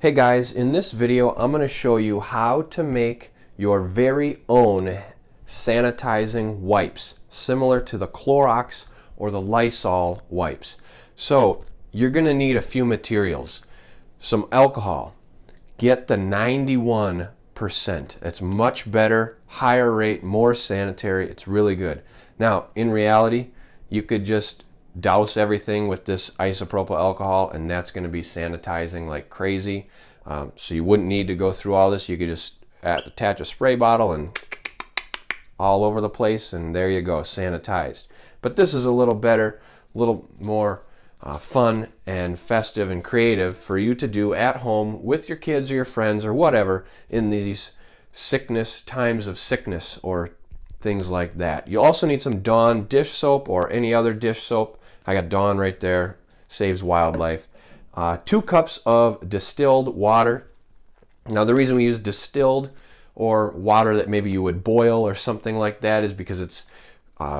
Hey guys, in this video I'm going to show you how to make your very own sanitizing wipes, similar to the Clorox or the Lysol wipes. So you're going to need a few materials. Some alcohol. Get the 91%. It's much better, higher rate, more sanitary. It's really good. Now, in reality, you could just douse everything with this isopropyl alcohol and that's going to be sanitizing like crazy. So you wouldn't need to go through all this. You could just attach a spray bottle and all over the place, and there you go, sanitized. But this is a little better, a little more fun and festive and creative for you to do at home with your kids or your friends or whatever in these times of sickness or things like that. You also need some Dawn dish soap or any other dish soap. I got Dawn right there, saves wildlife. 2 cups of distilled water. Now the reason we use distilled or water that maybe you would boil or something like that is because it's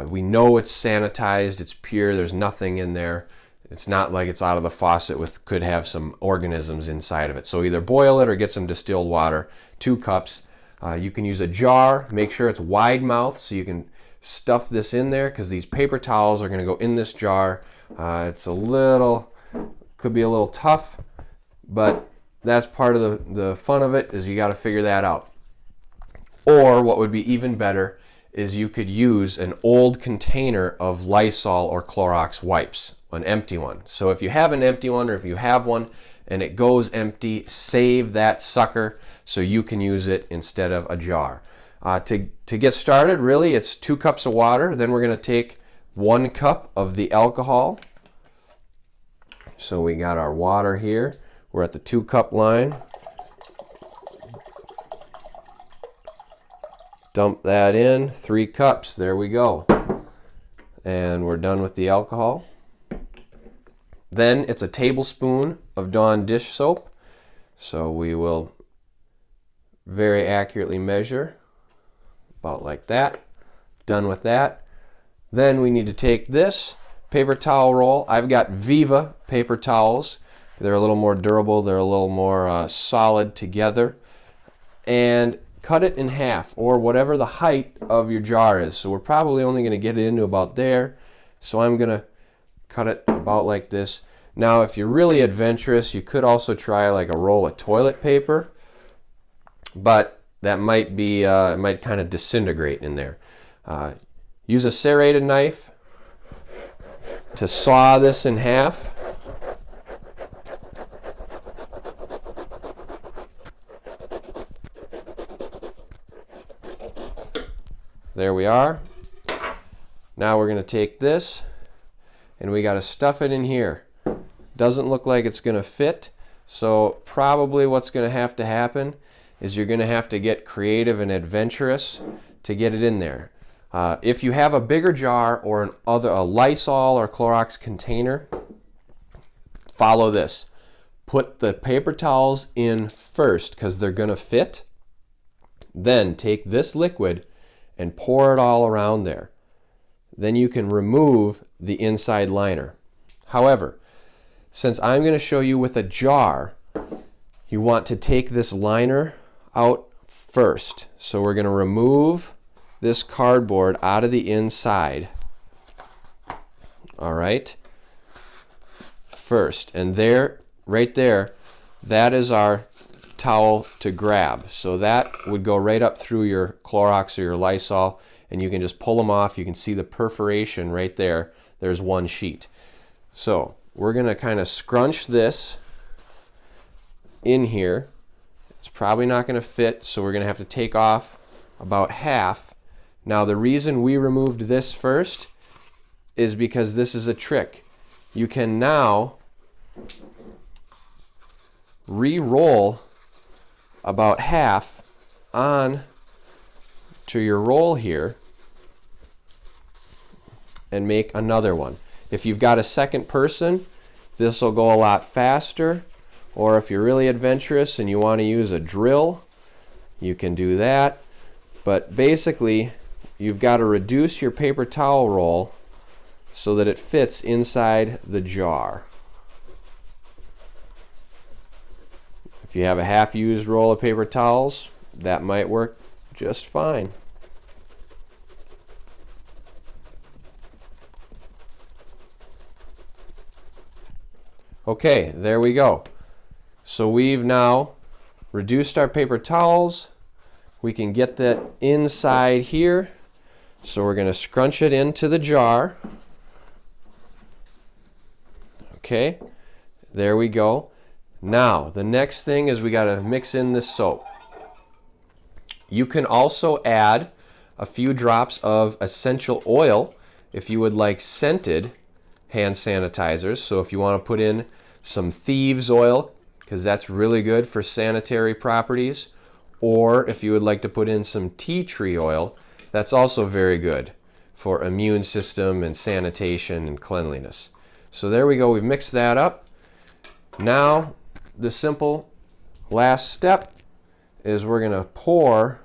we know it's sanitized, it's pure, there's nothing in there. It's not like it's out of the faucet with could have some organisms inside of it. So either boil it or get some distilled water, 2 cups. You can use a jar, make sure it's wide mouth so you can stuff this in there because these paper towels are going to go in this jar. It's could be a little tough, but that's part of the fun of it, is you got to figure that out. Or what would be even better is you could use an old container of Lysol or Clorox wipes, an empty one. So if you have an empty one or if you have one and it goes empty, save that sucker so you can use it instead of a jar. To get started, really, it's 2 cups of water. Then we're going to take 1 cup of the alcohol. So we got our water here. We're at the 2 cup line. Dump that in, 3 cups, there we go. And we're done with the alcohol. Then it's a tablespoon of Dawn dish soap. So we will very accurately measure, about like that. Done with that. Then we need to take this paper towel roll. I've got Viva paper towels. They're a little more durable, they're a little more solid together. And cut it in half, or whatever the height of your jar is. So we're probably only going to get it into about there. So I'm going to cut it about like this. Now if you're really adventurous, you could also try like a roll of toilet paper, but that might be, it might kind of disintegrate in there. Use a serrated knife to saw this in half. There we are. Now we're going to take this and we got to stuff it in here. Doesn't look like it's going to fit, so probably what's going to happen is you're going to have to get creative and adventurous to get it in there. If you have a bigger jar or a Lysol or Clorox container, follow this. Put the paper towels in first because they're going to fit. Then take this liquid and pour it all around there. Then you can remove the inside liner. However, since I'm going to show you with a jar, you want to take this liner out first. So we're going to remove this cardboard out of the inside. All right. First, and there, right there, that is our towel to grab. So that would go right up through your Clorox or your Lysol, and you can just pull them off. You can see the perforation right there. There's one sheet. So we're going to kind of scrunch this in here. It's probably not going to fit, so we're going to have to take off about half. Now the reason we removed this first is because this is a trick. You can now re-roll about half on to your roll here and make another one. If you've got a second person, this will go a lot faster, or if you're really adventurous and you want to use a drill, you can do that. But basically, you've got to reduce your paper towel roll so that it fits inside the jar. If you have a half-used roll of paper towels, that might work just fine. Okay, there we go. So we've now reduced our paper towels. We can get that inside here. So we're going to scrunch it into the jar. Okay, there we go. Now, the next thing is we got to mix in this soap. You can also add a few drops of essential oil if you would like scented hand sanitizers. So if you want to put in some thieves oil, because that's really good for sanitary properties, or if you would like to put in some tea tree oil, that's also very good for immune system and sanitation and cleanliness. So there we go, we've mixed that up. Now the simple last step is we're going to pour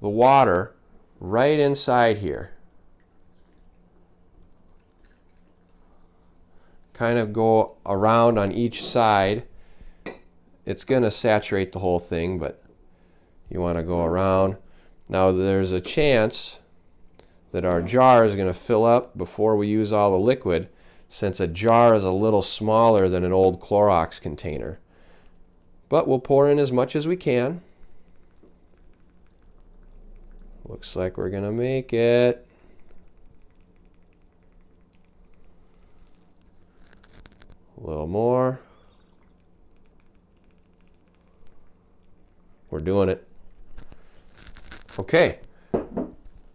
the water right inside here. Kind of go around on each side. It's going to saturate the whole thing, but you want to go around. Now there's a chance that our jar is going to fill up before we use all the liquid, since a jar is a little smaller than an old Clorox container. But we'll pour in as much as we can. Looks like we're going to make it. A little more. We're doing it. Okay.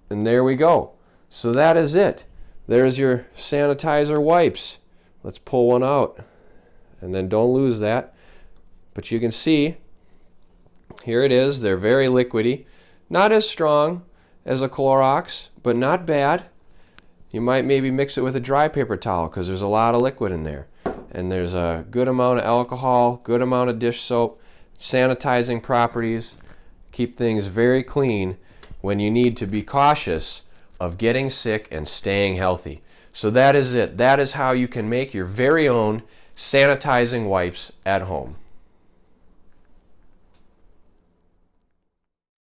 And there we go. So that is it. There's your sanitizer wipes. Let's pull one out. And then don't lose that. But you can see, here it is. They're very liquidy. Not as strong as a Clorox, but not bad. You might maybe mix it with a dry paper towel because there's a lot of liquid in there. And there's a good amount of alcohol, good amount of dish soap, sanitizing properties. Keep things very clean when you need to be cautious of getting sick and staying healthy. So that is it. That is how you can make your very own sanitizing wipes at home.